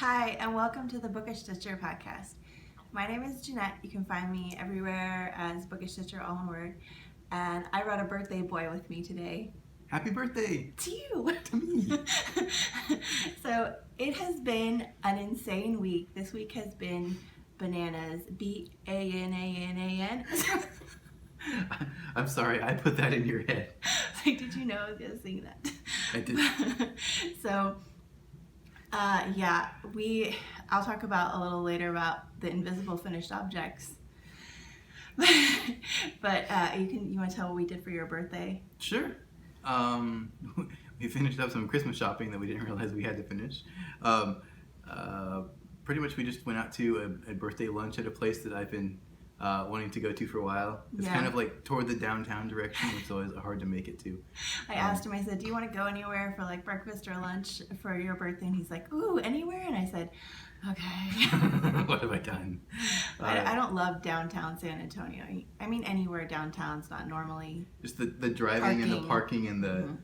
Hi, and welcome to the BookishStitcher podcast. My name is Jeanette. You can find me everywhere as BookishStitcher, all one word. And I brought a birthday boy with me today. Happy birthday! To you! To me! So, it has been an insane week. This week has been bananas. B-A-N-A-N-A-N. I'm sorry, I put that in your head. Like, did you know I was going to sing that? I did. So, I'll talk about a little later about the invisible finished objects. But you want to tell what we did for your birthday? Sure. We finished up some Christmas shopping that we didn't realize we had to finish. Pretty much we just went out to a birthday lunch at a place that I've been wanting to go to for a while. It's kind of like toward the downtown direction, which is always hard to make it to. I asked him, I said, do you want to go anywhere for like breakfast or lunch for your birthday? And he's like, ooh, anywhere? And I said, okay. What have I done? I don't love downtown San Antonio. I mean, anywhere downtown's not normally. Just the driving and the parking and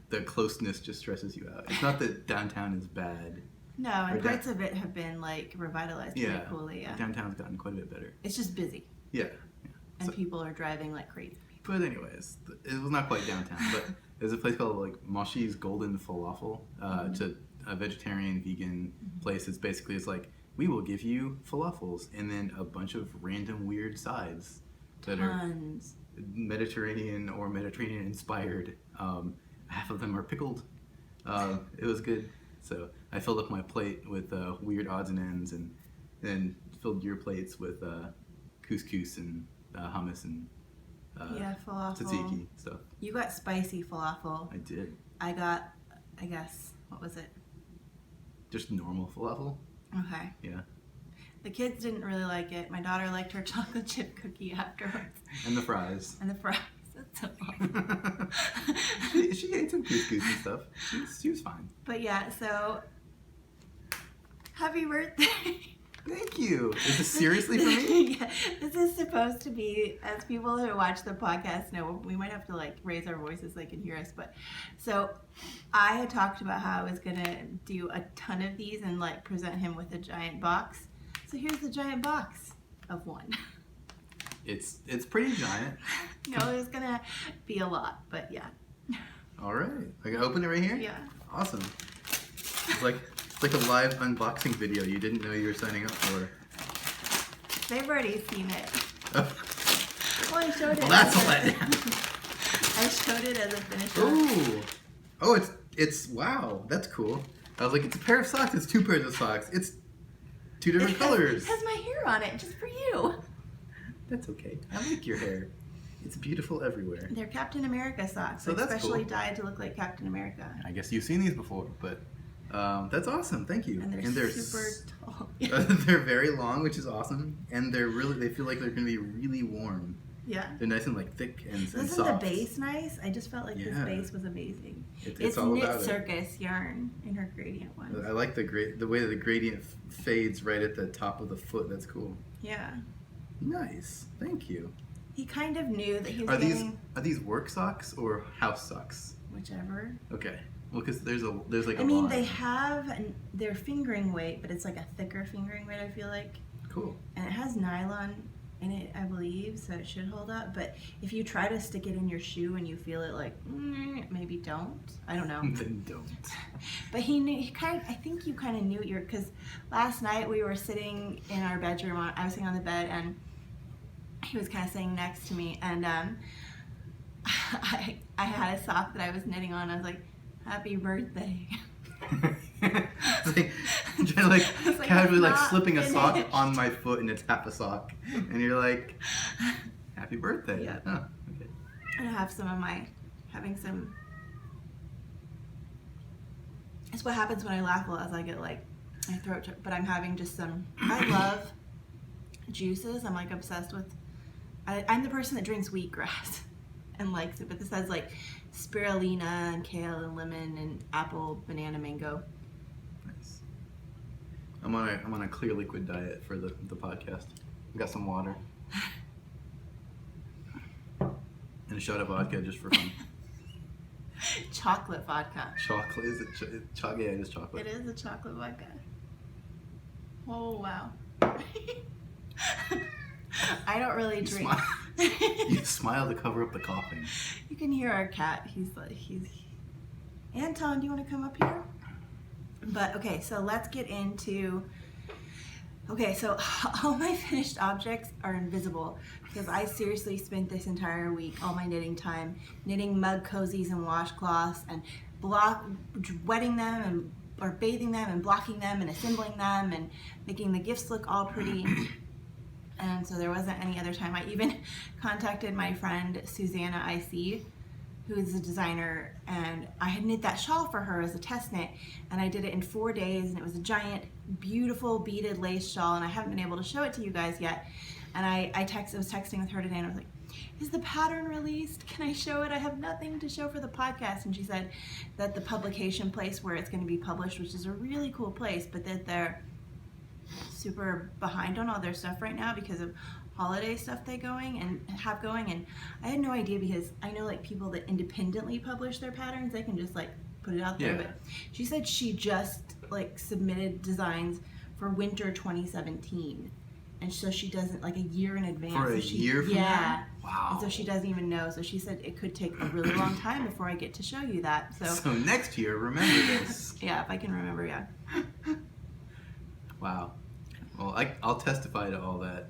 the closeness just stresses you out. It's not that downtown is bad. No, and parts of it have been like revitalized pretty coolly. Yeah, downtown's gotten quite a bit better. It's just busy. Yeah. And people are driving like crazy. But anyways, it was not quite downtown, but there's a place called like Moshi's Golden Falafel. It's a vegetarian, vegan place. It's basically, it's like, we will give you falafels and then a bunch of random weird sides that are Mediterranean or Mediterranean inspired. Half of them are pickled. It was good. So I filled up my plate with weird odds and ends, and then filled your plates with couscous and hummus and falafel. tzatziki stuff. You got spicy falafel. I did. I got, I guess, what was it? Just normal falafel. Okay. Yeah. The kids didn't really like it. My daughter liked her chocolate chip cookie afterwards. And the fries. And the fries. That's so awful. She ate some couscous and stuff. She was fine. But yeah, so happy birthday. Thank you. Is this seriously for me? Yeah, this is supposed to be, as people who watch the podcast know, we might have to like raise our voices so they can hear us. But so I had talked about how I was gonna do a ton of these and like present him with a giant box. So here's the giant box of one. It's pretty giant. No, it's gonna be a lot, but yeah. All right, I can open it right here. Yeah. Awesome. It's like a live unboxing video you didn't know you were signing up for. They've already seen it. Oh. Well, I showed it. Well, that's a letdown. I showed it as a finished. Ooh. Oh, it's wow. That's cool. I was like, it's a pair of socks. It's two pairs of socks. It's two different colors. It has my hair on it, just for you. That's okay. I like your hair. It's beautiful everywhere. They're Captain America socks. So that's especially cool. dyed to look like Captain America. I guess you've seen these before, but that's awesome. Thank you. And they're super tall. They're very long, which is awesome, and they feel like they're going to be really warm. Yeah. They're nice and like thick and soft. Isn't the base nice? I just felt like this base was amazing. It's all knit about circus yarn in her gradient one. I like the way that the gradient fades right at the top of the foot. That's cool. Yeah. Nice. Thank you. He kind of knew that he was Are these work socks or house socks? Whichever. Okay. Well, because there's like a I mean, line. they have their fingering weight, but it's like a thicker fingering weight, I feel like. Cool. And it has nylon in it, I believe, so it should hold up. But if you try to stick it in your shoe and you feel it like, maybe don't. I don't know. Then don't. But he knew. I think you kind of knew because last night we were sitting in our bedroom. I was sitting on the bed and he was kind of sitting next to me, and I had a sock that I was knitting on. I was like, "Happy birthday." It's like, trying to casually like slipping a sock on my foot, and it's half a sock, and you're like, "Happy birthday!" Yeah. Oh, okay. And I have having some. It's what happens when I laugh a lot. As I get like my throat, but I'm having just some. I love juices. I'm like obsessed with. I'm the person that drinks wheatgrass and likes it, but this has like spirulina and kale and lemon and apple, banana, mango. Nice. I'm on a clear liquid diet for the podcast. I've got some water and a shot of vodka just for fun. Chocolate vodka. Chocolate? Is it chocolate? Yeah, it is chocolate. It is a chocolate vodka. Oh, wow. I don't really drink. You smile to cover up the coughing. You can hear our cat. He's Anton, do you want to come up here? But okay, so let's get into, okay, so all my finished objects are invisible because I seriously spent this entire week, all my knitting time, knitting mug cozies and washcloths and wetting them and or bathing them and blocking them and assembling them and making the gifts look all pretty. And so there wasn't any other time. I even contacted my friend Susanna IC, who is a designer, and I had knit that shawl for her as a test knit, and I did it in 4 days, and it was a giant, beautiful beaded lace shawl, and I haven't been able to show it to you guys yet. And I was texting with her today, and I was like, is the pattern released? Can I show it? I have nothing to show for the podcast. And she said that the publication place where it's going to be published, which is a really cool place, but that they're super behind on all their stuff right now because of holiday stuff they have going, and I had no idea because I know like people that independently publish their patterns, they can just like put it out there. Yeah. But she said she just like submitted designs for winter 2017, and so she doesn't like a year in advance. For a year from now? Wow. And so she doesn't even know. So she said it could take a really long time before I get to show you that. So next year, remember this. Yeah, if I can remember, yeah. Wow. Well, I'll testify to all that.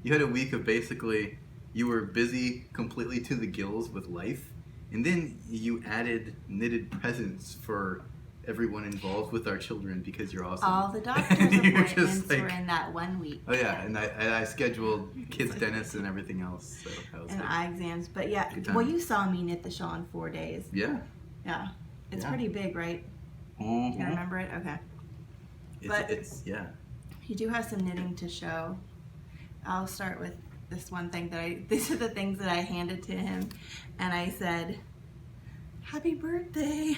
You had a week of basically, you were busy completely to the gills with life, and then you added knitted presents for everyone involved with our children because you're awesome. All the doctor's appointments were in that 1 week. Oh yeah, and I scheduled kids' dentists and everything else. So that was and good. eye exams, but yeah, well, you saw me knit the shawl in 4 days. Yeah. Yeah, it's Yeah. pretty big, right? Mm-hmm. You remember it? Okay. It's yeah. You do have some knitting to show. I'll start with this one thing these are the things that I handed to him, and I said, happy birthday.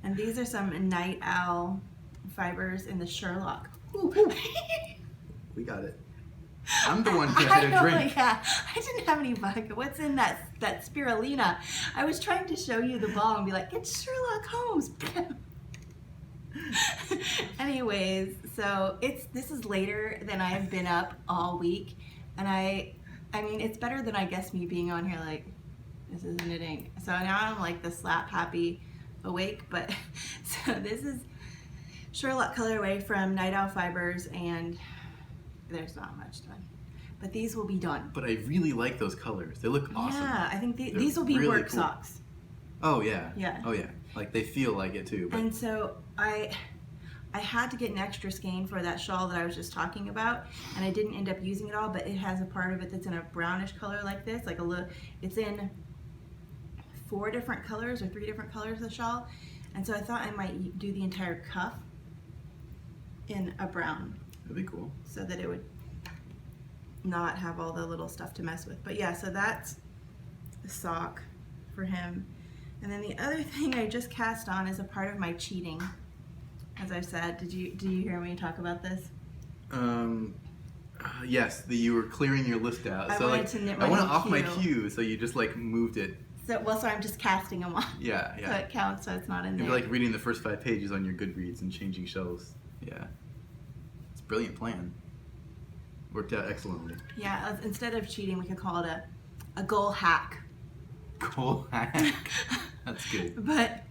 And these are some night owl fibers in the Sherlock. We got it. I'm the one who had a drink. Yeah, I didn't have any vodka. What's in that spirulina? I was trying to show you the ball and be like, it's Sherlock Holmes. Anyways, so this is later than I have been up all week, and I mean it's better than I guess me being on here like this is knitting. So now I'm like the slap happy awake, but so this is Sherlock colorway from Night Owl Fibers, and there's not much done, but these will be done. But I really like those colors. They look awesome. Yeah, I think these will be really work cool. socks. Oh yeah. Yeah. Oh yeah. Like they feel like it too. But And so I had to get an extra skein for that shawl that I was just talking about, and I didn't end up using it all, but it has a part of it that's in a brownish color like this, like it's in 4 different colors or 3 different colors of the shawl, and so I thought I might do the entire cuff in a brown. that'd be cool. So that it would not have all the little stuff to mess with. But yeah, so that's a sock for him. And then the other thing I just cast on is a part of my cheating. As I said, do you hear me talk about this? Yes, you were clearing your list out. I So wanted like, to knit I my went new off my cue. cue, so you just like moved it. So I'm just casting them on. Yeah, So yeah. it counts, so it's not in there. You're like reading the first 5 pages on your Goodreads and changing shelves. Yeah, it's a brilliant plan. Worked out excellently. Yeah, instead of cheating, we could call it a goal hack. Cool. That's good. But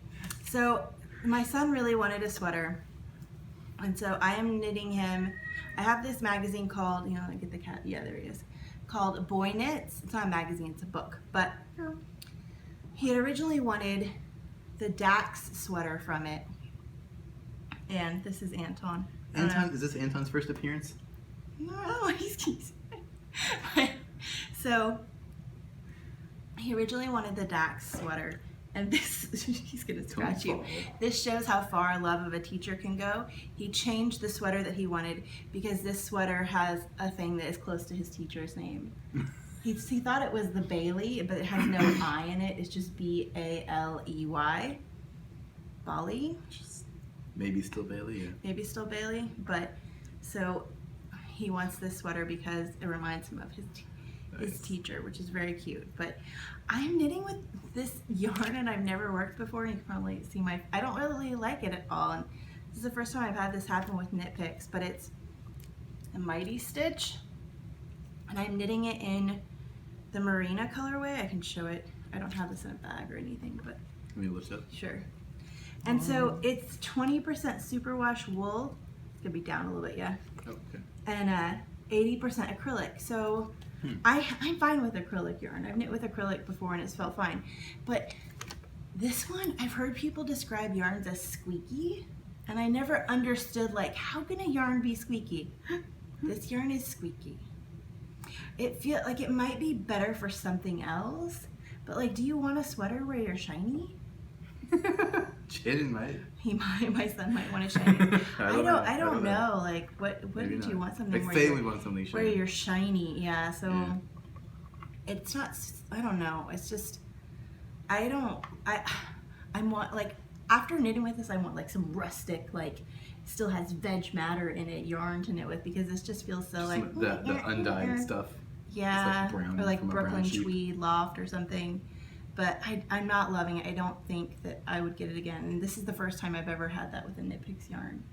so my son really wanted a sweater, and so I am knitting him. I have this magazine called, get the cat. Yeah, there he is. Called Boy Knits. It's not a magazine; it's a book. But he had originally wanted the Dax sweater from it, and this is Anton. Anton, is this Anton's first appearance? No, he's so he originally wanted the Dax sweater, and this he's gonna scratch you. This shows how far love of a teacher can go. He changed the sweater that he wanted because this sweater has a thing that is close to his teacher's name. He thought it was the Bailey, but it has no I in it. It's just Baley. Bali. Maybe still Bailey. Yeah. Maybe still Bailey, but so he wants this sweater because it reminds him of his teacher, which is very cute. But I'm knitting with this yarn and I've never worked before. You can probably see I don't really like it at all. And This is the first time I've had this happen with knit picks, but it's a Mighty Stitch, and I'm knitting it in the Marina colorway. I can show it. I don't have this in a bag or anything, but Let me lift it up. sure. And so it's 20% superwash wool. It's gonna be down a little bit, yeah. Oh, okay. And 80% acrylic. So I'm fine with acrylic yarn. I've knit with acrylic before and it's felt fine. But this one, I've heard people describe yarns as squeaky, and I never understood, like, how can a yarn be squeaky? This yarn is squeaky. It feels like it might be better for something else, but like, do you want a sweater where you're shiny? Jaden might. My son might want a shiny. I don't know. Like, what Maybe did not. you want something Like where Faye you're, would want something where shiny. you're shiny? Yeah. So Yeah. it's not. I don't know. It's just I want, like, after knitting with this, I want like some rustic, like, still has veg matter in it yarn to knit with, because this just feels so like the undyed stuff. Yeah, It's like brown or like from a brown Brooklyn sheep. tweed loft or something. But I'm not loving it. I don't think that I would get it again. And this is the first time I've ever had that with a Knit Picks yarn.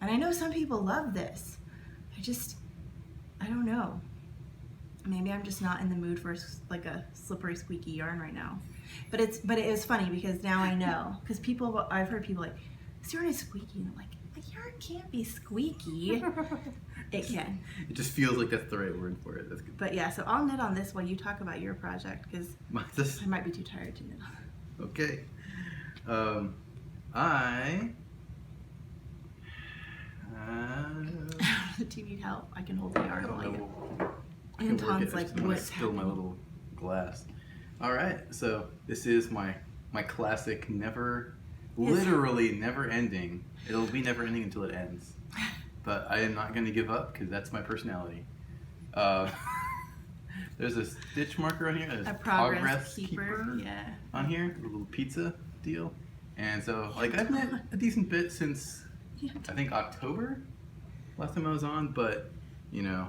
And I know some people love this. I don't know. Maybe I'm just not in the mood for like a slippery, squeaky yarn right now. But it is funny because now I know. Because I've heard people like, this yarn is squeaky. And I'm like, the yarn can't be squeaky. It can. It just feels like that's the right word for it. That's good. But yeah, so I'll knit on this while you talk about your project, because This, I might be too tired to knit on. okay. Do you need help? I can hold the I yarn don't while you. know. I can work Anton's it. like, I'm gonna what's spill my happening? little glass. All right, so this is my classic literally never ending. It'll be never ending until it ends. But I am not going to give up because that's my personality. There's a stitch marker on here. There's A progress keeper. Yeah. on here, a little pizza deal. And so, like, I've knit a decent bit since I think October, last time I was on. But you know,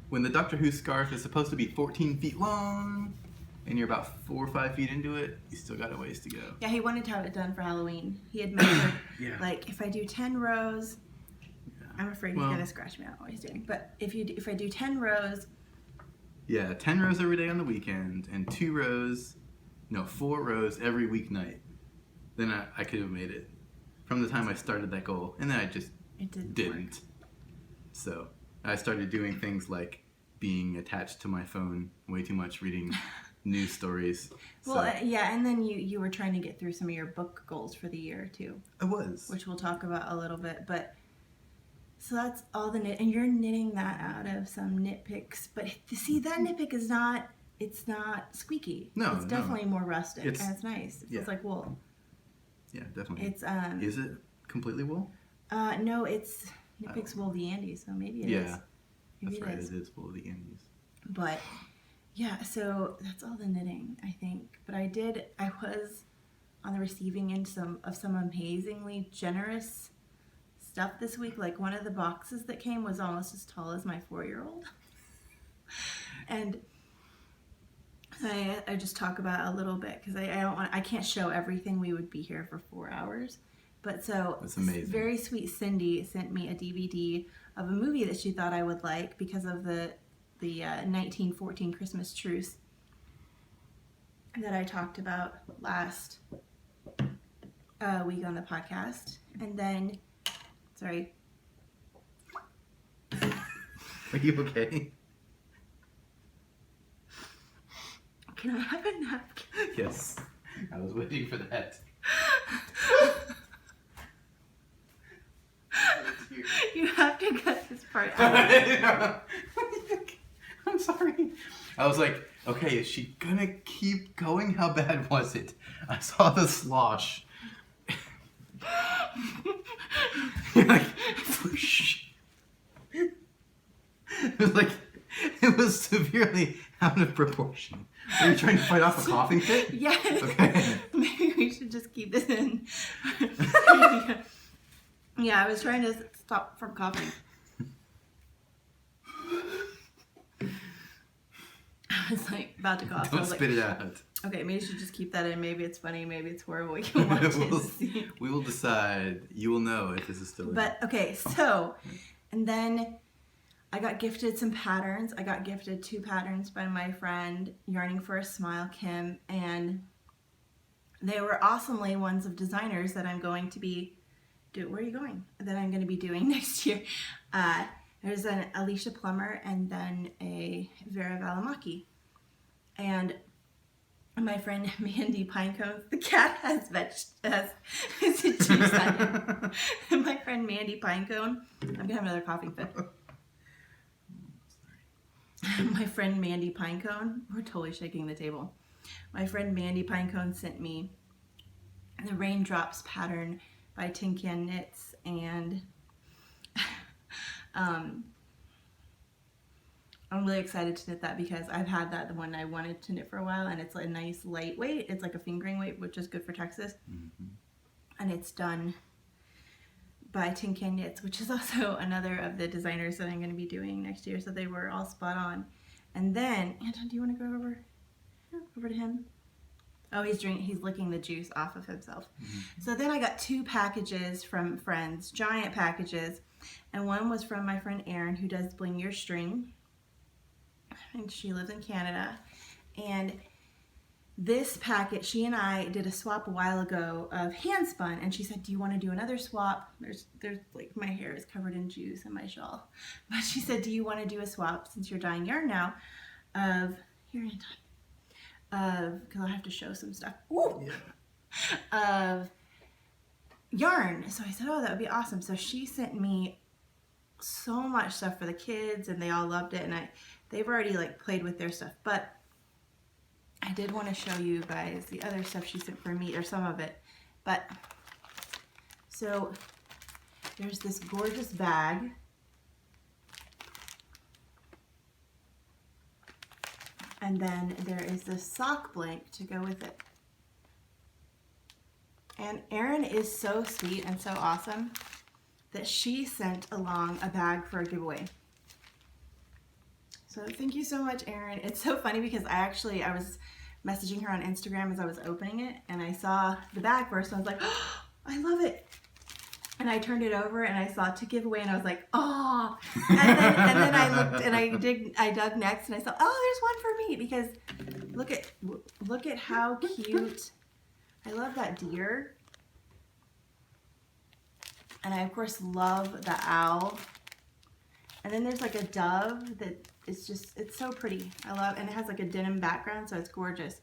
when the Doctor Who scarf is supposed to be 14 feet long, and you're about 4 or 5 feet into it, you still got a ways to go. Yeah, he wanted to have it done for Halloween. He had measured, Yeah. like, if I do 10 rows, I'm afraid Well- he's gonna scratch me out what he's doing. But if I do 10 rows, Yeah, 10 rows every day on the weekend, and 4 rows every weeknight. Then I could have made it from the time I started that goal, and then I just it didn't. didn't. So I started doing things like being attached to my phone way too much, reading news stories. Well, yeah, and then you were trying to get through some of your book goals for the year too, I was. which we'll talk about a little bit. But so that's all the knit, and you're knitting that out of some knit picks. But see, that knit pick is not. It's not squeaky. No, it's definitely more rustic, It's- and it's nice. It feels yeah. like wool. Yeah, definitely. It's Is it completely wool? no, it's knit picks wool the Andes, so maybe it is. Yeah, Maybe that's right. is. It is wool of the Andes. But yeah, so that's all the knitting, I think. But I was on the receiving end of some amazingly generous stuff this week. Like, one of the boxes that came was almost as tall as my 4-year-old. And I just talk about it a little bit because I can't show everything. We would be here for 4 hours. But so That's amazing. very sweet Cindy sent me a DVD of a movie that she thought I would like because of the 1914 Christmas truce that I talked about last week on the podcast. And then, sorry. Are you okay? Can I have a napkin? Yes. I was waiting for that. You have to cut this part out. I'm sorry. I was like, okay, is she gonna keep going? How bad was it? I saw the slosh. You're like, whoosh. It was severely out of proportion. Are you trying to fight off a coughing fit? Yeah. Okay. Maybe we should just keep this in. Yeah, I was trying to stop from coughing. was like about to cough. So I Don't was spit like, it out. okay, maybe you should just keep that in. Maybe it's funny. Maybe it's horrible. You can watch it and see. We will decide. You will know if this is still in. But okay, so, and then I got gifted some patterns. I got gifted 2 patterns by my friend, Yarning for a Smile, Kim, and they were awesomely ones of designers that I'm going to be where are you going? That I'm going to be doing next year. There's an Alicia Plummer and then a Vera Valimaki. And my friend Mandy Pinecone, the cat has juice on it. My friend Mandy Pinecone, I'm going to have another coughing fit. My friend Mandy Pinecone, we're totally shaking the table. My friend Mandy Pinecone sent me the Raindrops pattern by Tin Can Knits, and I'm really excited to knit that because I've had that, the one I wanted to knit for a while, and it's a nice lightweight. It's like a fingering weight, which is good for Texas. And it's done by Tin Can Knits, which is also another of the designers that I'm going to be doing next year. So they were all spot on. And then, Anton, do you want to go over to him? Oh, he's licking the juice off of himself. So then I got 2 packages from friends, giant packages, and one was from my friend Erin, who does Bling Your String, and she lives in Canada. And this packet, she and I did a swap a while ago of hand spun, and she said, "Do you want to do another swap?" There's like my hair is covered in juice in my shawl, but she said, "Do you want to do a swap since you're dyeing yarn now?" Of here, Anton. Because I'll have to show some stuff. Ooh! Yeah. Of yarn. So I said, oh, that would be awesome. So she sent me so much stuff for the kids, and they all loved it. And they've already like played with their stuff. But I did want to show you guys the other stuff she sent for me, or some of it. But so there's this gorgeous bag. And then there is this sock blank to go with it. And Erin is so sweet and so awesome that she sent along a bag for a giveaway. So thank you so much, Erin. It's so funny because I was messaging her on Instagram as I was opening it, and I saw the bag first, and I was like, oh, I love it. And I turned it over and I saw to give away, and I was like, oh. And then I looked and I dug next, and I saw, oh, there's one for me, because look at how cute. I love that deer. And I of course love the owl. And then there's like a dove that is just, it's so pretty. I love, and it has like a denim background, so it's gorgeous.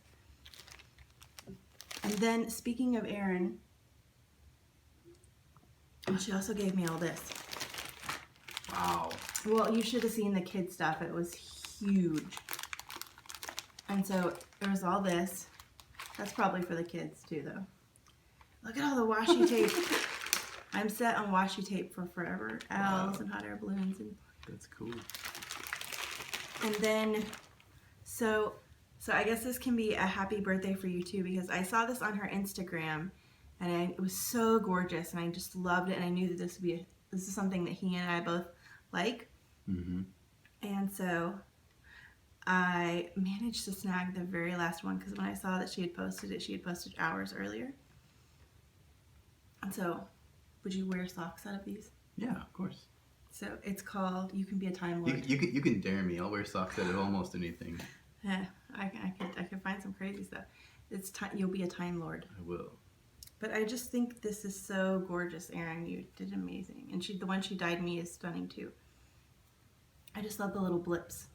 And then speaking of Erin, she also gave me all this. Wow. Well, you should have seen the kid stuff. It was huge. And so there was all this. That's probably for the kids too, though. Look at all the washi tape. I'm set on washi tape for forever. Owls and hot air balloons. And that's cool. And then, so I guess this can be a happy birthday for you too, because I saw this on her Instagram. And it was so gorgeous, and I just loved it, and I knew that this is something that he and I both like. And so I managed to snag the very last one, because when I saw that she had posted hours earlier. And so, would you wear socks out of these? Yeah, of course. So it's called You Can Be a Time Lord. You can dare me. I'll wear socks out of almost anything. Yeah, I could find some crazy stuff. It's time. You'll be a Time Lord. I will. But I just think this is so gorgeous, Erin. You did amazing. And the one she dyed me is stunning too. I just love the little blips.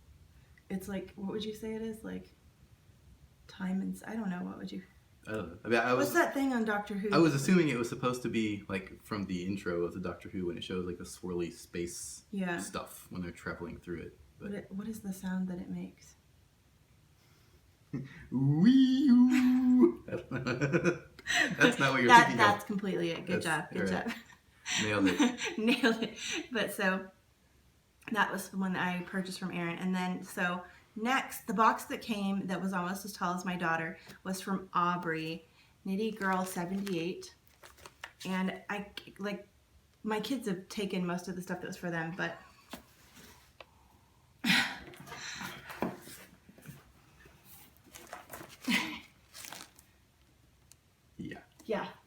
It's like, what would you say it is? Like time and, I don't know, what would you? I don't know. I mean, what's that thing on Doctor Who? I was assuming it was supposed to be like from the intro of the Doctor Who, when it shows like the swirly space stuff when they're traveling through it. But what is the sound that it makes? Wee-oo. That's not what you're thinking That's completely it. Good job. Nailed it. Nailed it. But so that was the one that I purchased from Erin. And then so next, the box that came that was almost as tall as my daughter was from Aubrey, Nitty Girl 78. And my kids have taken most of the stuff that was for them, but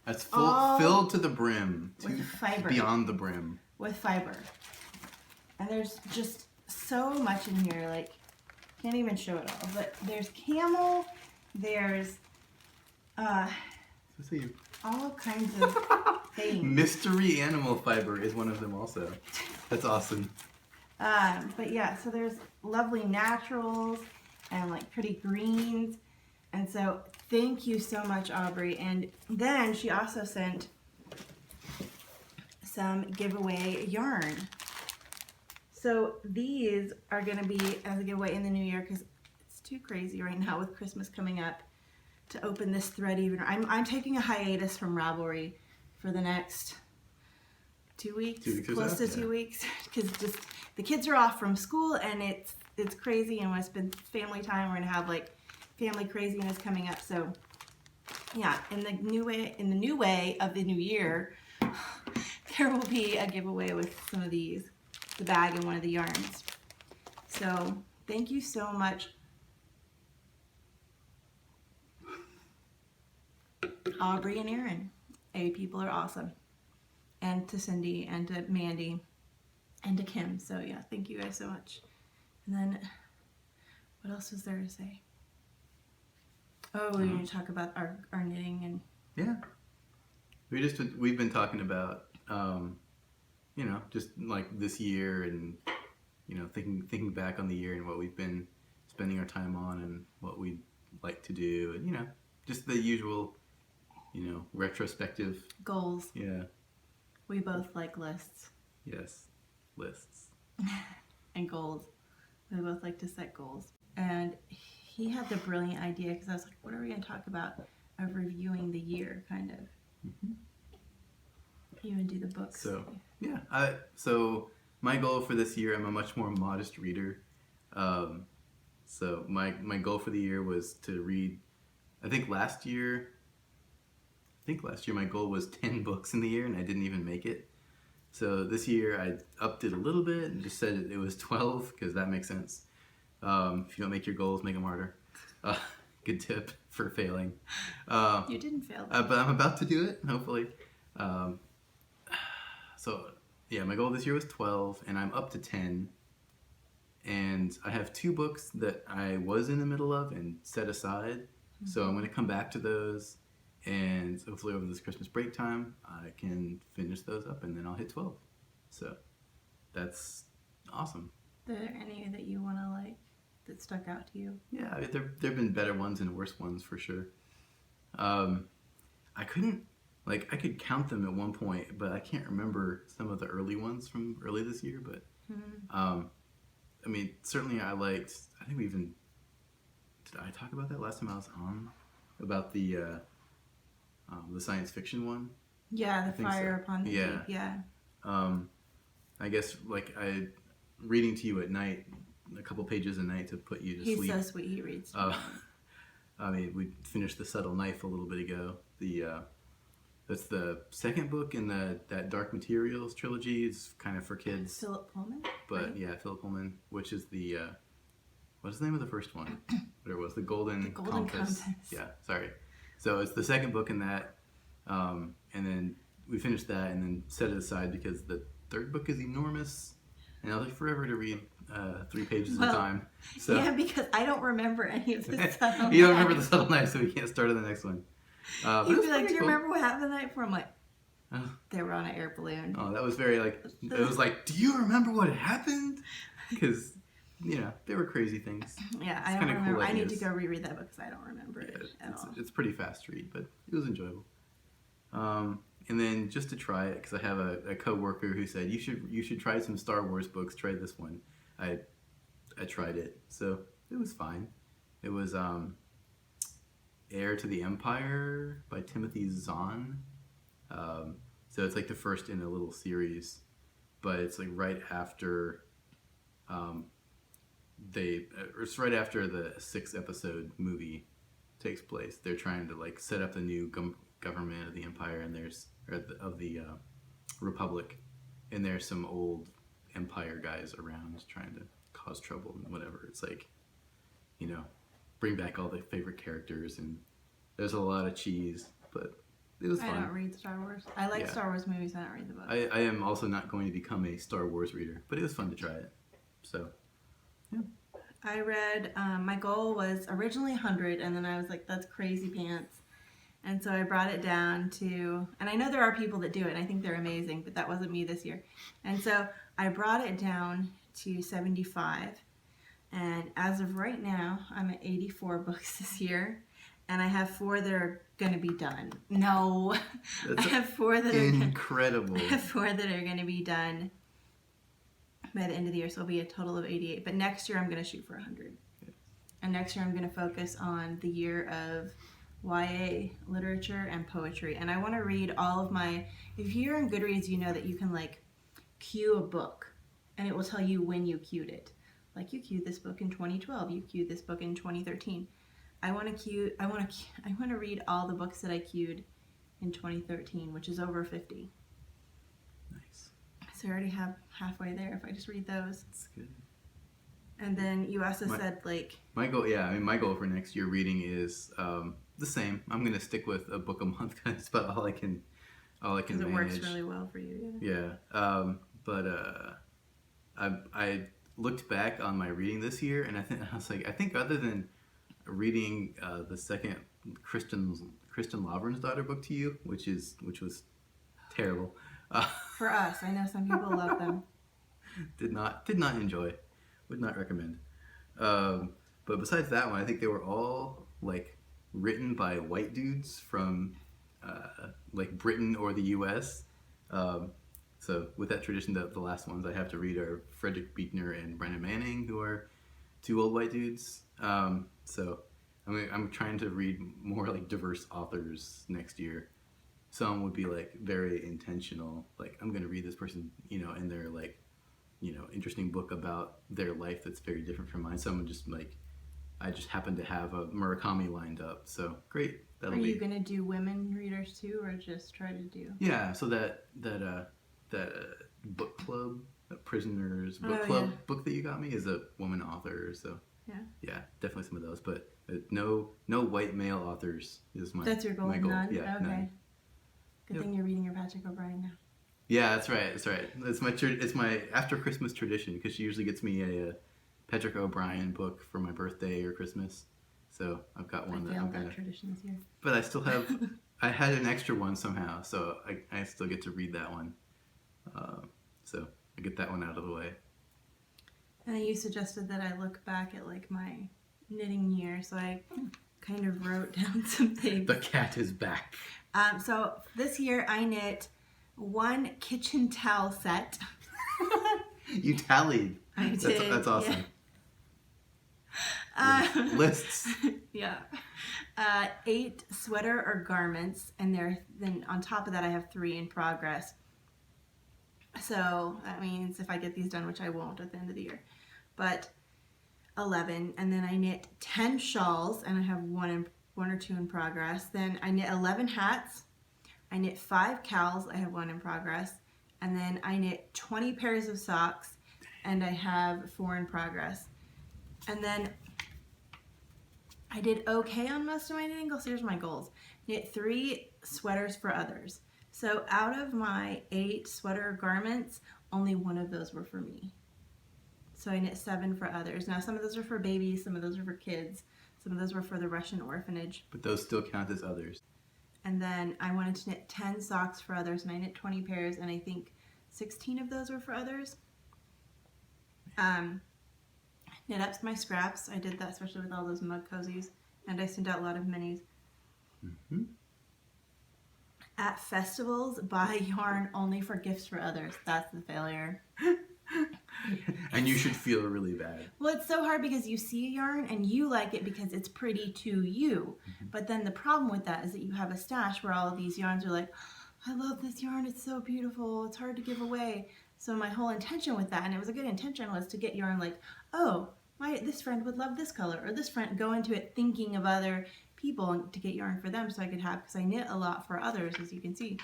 That's full, filled to the brim. With fiber. Beyond the brim. With fiber. And there's just so much in here, like, can't even show it all. But there's camel, there's all kinds of things. Mystery animal fiber is one of them also. That's awesome. But yeah, so there's lovely naturals and like pretty greens. And so thank you so much, Aubrey. And then she also sent some giveaway yarn. So these are going to be as a giveaway in the new year because it's too crazy right now with Christmas coming up to open this thread even. I'm taking a hiatus from Ravelry for the next 2 weeks, close to 2 weeks, because just the kids are off from school and it's crazy, and when it's been family time, we're gonna have like family craziness coming up. So yeah, in the new way of the new year, there will be a giveaway with some of these, the bag and one of the yarns. So thank you so much, Aubrey and Erin. People are awesome. And to Cindy and to Mandy and to Kim. So yeah, thank you guys so much. And then what else was there to say? Oh, we're going to talk about our knitting and yeah. We've been talking about you know, just like this year, and you know, thinking back on the year and what we've been spending our time on and what we'd like to do, and you know, just the usual, you know, retrospective goals. Yeah. We both like lists. Yes, lists. And goals. We both like to set goals. And he had the brilliant idea, because I was like, what are we going to talk about, of reviewing the year, kind of. Mm-hmm. Even do the books. So, yeah. So my goal for this year, I'm a much more modest reader. So my goal for the year was to read, I think last year my goal was 10 books in the year, and I didn't even make it. So this year I upped it a little bit and just said it was 12, because that makes sense. If you don't make your goals, make them harder. Good tip for failing. You didn't fail. But I'm about to do it, hopefully. So yeah, my goal this year was 12, and I'm up to 10. And I have 2 books that I was in the middle of and set aside. Mm-hmm. So I'm going to come back to those. And hopefully over this Christmas break time, I can finish those up, and then I'll hit 12. So that's awesome. Are there any that you want to like that stuck out to you? Yeah, there have been better ones and worse ones for sure. I could count them at one point, but I can't remember some of the early ones from early this year. But I mean, certainly I think we even, did I talk about that last time I was on? About the science fiction one? Yeah, the Fire so. Upon the Deep, yeah. I guess, like, reading to you at night, a couple pages a night to put you to sleep. He's so sweet, he reads to me. I mean, we finished The Subtle Knife a little bit ago. That's the second book in that Dark Materials trilogy. It's kind of for kids. Philip Pullman? But, right? yeah, Philip Pullman, which is what is the name of the first one? What it was, The Golden Compass. Yeah, sorry. So it's the second book in that, and then we finished that and then set it aside because the third book is enormous, and I'll take forever to read 3 pages at a time. So yeah, because I don't remember any of the Subtle You don't remember The Subtle Knife, so we can't start on the next one. You'd be like, do you remember what happened the night before? I'm like, they were on an air balloon. Oh, that was very like, it was like, do you remember what happened? Because, you know, they were crazy things. Yeah, I don't remember. Cool I need to go reread that book because I don't remember it at all. It's pretty fast to read, but it was enjoyable. And then just to try it, because I have a coworker who said you should try some Star Wars books. Try this one. I tried it, so it was fine. It was Heir to the Empire by Timothy Zahn. So it's like the first in a little series, but it's like right after it's right after the 6-episode movie takes place. They're trying to like set up the new government of the Empire, and of the Republic, and there's some old Empire guys around trying to cause trouble and whatever. It's like, you know, bring back all the favorite characters, and there's a lot of cheese, but it was I fun. don't read Star Wars. I like Yeah. Star Wars movies. I don't read the books. I am also not going to become a Star Wars reader, but it was fun to try it. So, yeah. I read, my goal was originally 100, and then I was like, that's crazy pants. And so I brought it down to, and I know there are people that do it, and I think they're amazing, but that wasn't me this year. And so I brought it down to 75. And as of right now, I'm at 84 books this year, and I have 4 that are going to be done. No, That's I have 4 that incredible. I have 4 that are going to be done by the end of the year, so it'll be a total of 88. But next year I'm going to shoot for 100. Yeah. And next year I'm going to focus on the year of YA literature and poetry. And I want to read all of my, if you're on Goodreads, you know that you can like queue a book and it will tell you when you queued it. Like you queued this book in 2012, you queued this book in 2013. I want to read all the books that I queued in 2013, which is over 50. Nice. So I already have halfway there if I just read those. That's good. And then you also said like my goal for next year reading is the same. I'm gonna stick with a book a month. That's about all I can because it manage. works really well for you. Yeah. But I looked back on my reading this year, and I was like, I think other than reading the second Kristen Lavransdatter book to you, which was terrible. For us, I know some people love them. Did not enjoy. Would not recommend. But besides that one, I think they were all like written by white dudes from like Britain or the U.S. So with that tradition, the last ones I have to read are Frederick Buechner and Brennan Manning, who are 2 old white dudes. So I'm trying to read more like diverse authors next year. Some would be like very intentional, like I'm going to read this person, and they're like, interesting book about their life that's very different from mine. Some just like, I just happen to have a Murakami lined up, so great. Are you going to do women readers too, or just try to do? Yeah, so that book club, Prisoners book club book that you got me is a woman author, so yeah, definitely some of those, but no white male authors is my. That's your goal. My goal. None? Yeah, okay. none. Good thing you're reading your Patrick O'Brien now. Yeah, that's right. It's my after Christmas tradition, because she usually gets me a Patrick O'Brien book for my birthday or Christmas. So I've got one I failed that tradition this year. But I still have. I had an extra one somehow, so I still get to read that one. So I get that one out of the way. And you suggested that I look back at like my knitting year, so I kind of wrote down some things. The cat is back. So this year I knit 1 kitchen towel set. You tallied. I did. That's awesome. Yeah. Lists. Yeah. 8 sweater or garments, and then on top of that I have 3 in progress. So that means if I get these done, which I won't at the end of the year, but 11. And then I knit 10 shawls, and I have 1 or 2 in progress. Then I knit 11 hats. I knit 5 cowls. I have 1 in progress. And then I knit 20 pairs of socks, and I have 4 in progress. And then I did okay on most of my knitting goals. Here's my goals. Knit 3 sweaters for others. So out of my 8 sweater garments, only 1 of those were for me. So I knit 7 for others. Now some of those are for babies, some of those are for kids, some of those were for the Russian orphanage. But those still count as others. And then I wanted to knit 10 socks for others, and I knit 20 pairs, and I think 16 of those were for others. Knit up my scraps. I did that especially with all those mug cozies, and I sent out a lot of minis. Mm-hmm. At festivals, buy yarn only for gifts for others. That's the failure. And you should feel really bad. Well, it's so hard because you see a yarn and you like it because it's pretty to you. Mm-hmm. But then the problem with that is that you have a stash where all of these yarns are like, I love this yarn, it's so beautiful, it's hard to give away. So my whole intention with that, and it was a good intention, was to get yarn like, oh, this friend would love this color, or this friend, go into it thinking of other people to get yarn for them so I could have, because I knit a lot for others, as you can see.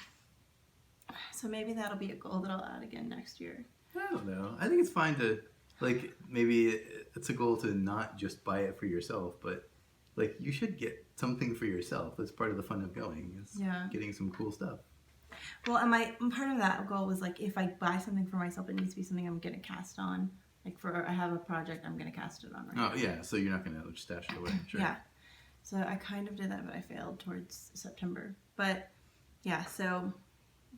So maybe that'll be a goal that I'll add again next year. I don't know. I think it's fine to, like, maybe it's a goal to not just buy it for yourself, but like you should get something for yourself. That's part of the fun of going. Is getting some cool stuff. Well, and part of that goal was like, if I buy something for myself, it needs to be something I'm gonna cast on. Like I have a project I'm gonna cast it on right now. Oh yeah, so you're not gonna stash it away. Sure. Yeah. So I kind of did that, but I failed towards September. But yeah, so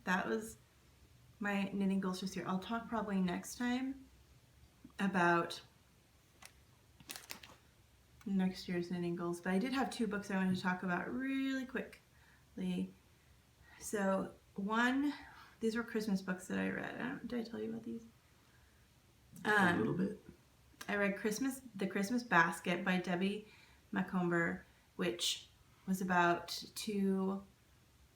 that was my knitting goals this year. I'll talk probably next time about next year's knitting goals. But I did have 2 books I wanted to talk about really quickly. So one, these were Christmas books that I read. Did I tell you about these? A little bit. I read The Christmas Basket by Debbie Macomber, which was about 2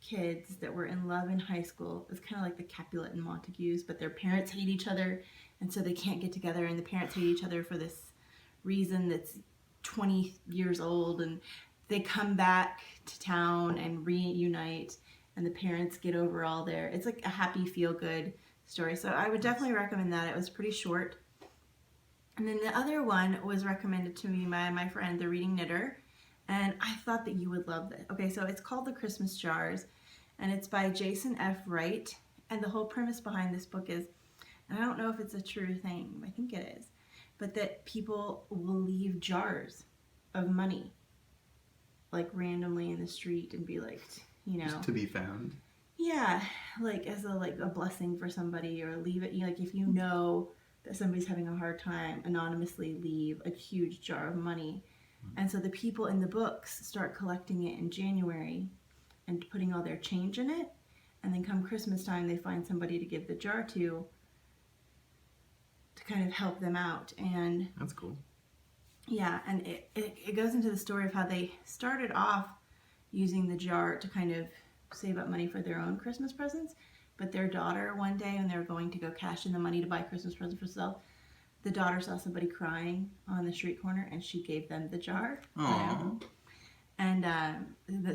kids that were in love in high school. It's kind of like the Capulet and Montagues, but their parents hate each other, and so they can't get together, and the parents hate each other for this reason that's 20 years old, and they come back to town and reunite, and the parents get over all their... It's like a happy, feel-good story. So I would definitely recommend that. It was pretty short. And then the other one was recommended to me by my friend, the Reading Knitter, and I thought that you would love this. Okay, so it's called The Christmas Jars, and it's by Jason F. Wright, and the whole premise behind this book is, and I don't know if it's a true thing, I think it is, but that people will leave jars of money, like randomly in the street, and be like, you know, just to be found. Yeah, like as a blessing for somebody, or leave it, you know, like if you know that somebody's having a hard time, anonymously leave a huge jar of money. And so the people in the books start collecting it in January and putting all their change in it, and then come Christmas time they find somebody to give the jar to kind of help them out. And that's cool. Yeah, and it goes into the story of how they started off using the jar to kind of save up money for their own Christmas presents, but their daughter, one day when they were going to go cash in the money to buy Christmas presents for herself, the daughter saw somebody crying on the street corner, and she gave them the jar. Aww. And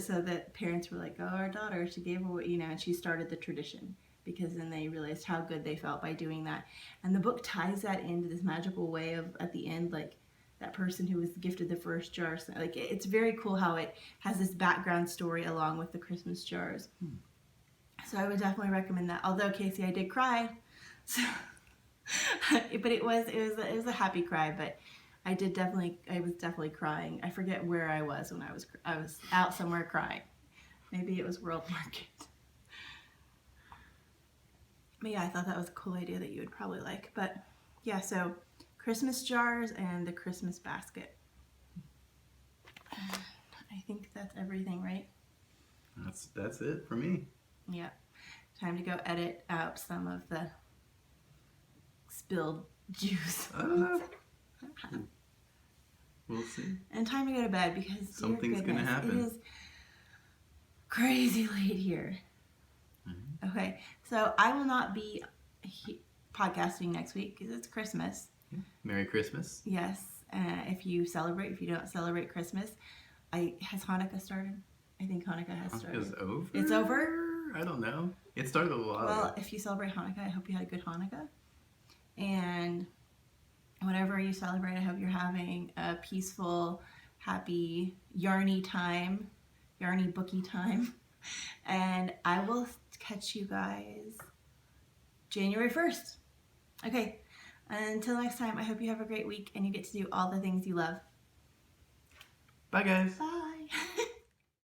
so the parents were like, oh, our daughter, she gave away, you know, and she started the tradition, because then they realized how good they felt by doing that. And the book ties that into this magical way of, at the end, like, that person who was gifted the first jar. So, like, it's very cool how it has this background story along with the Christmas jars. So I would definitely recommend that. Although, Casey, I did cry. So... but it was a happy cry, but I was definitely crying. I forget where I was when I was out somewhere crying. Maybe it was World Market. But yeah, I thought that was a cool idea that you would probably like. But yeah, so Christmas jars and The Christmas Basket. I think that's everything, right? That's it for me. Yeah. Time to go edit out some of the spilled juice. We'll see. And time to go to bed, because something's gonna happen. It is crazy late here. Okay, so I will not be podcasting next week because it's Christmas. Merry Christmas. Yes. If you don't celebrate Christmas, has Hanukkah started? I think Hanukkah has started. Hanukkah's over? It's over? I don't know. It started a while ago. Well, if you celebrate Hanukkah, I hope you had a good Hanukkah. And whatever you celebrate, I hope you're having a peaceful, happy, yarny booky time. And I will catch you guys January 1st. Okay, until next time, I hope you have a great week and you get to do all the things you love. Bye, guys. Bye.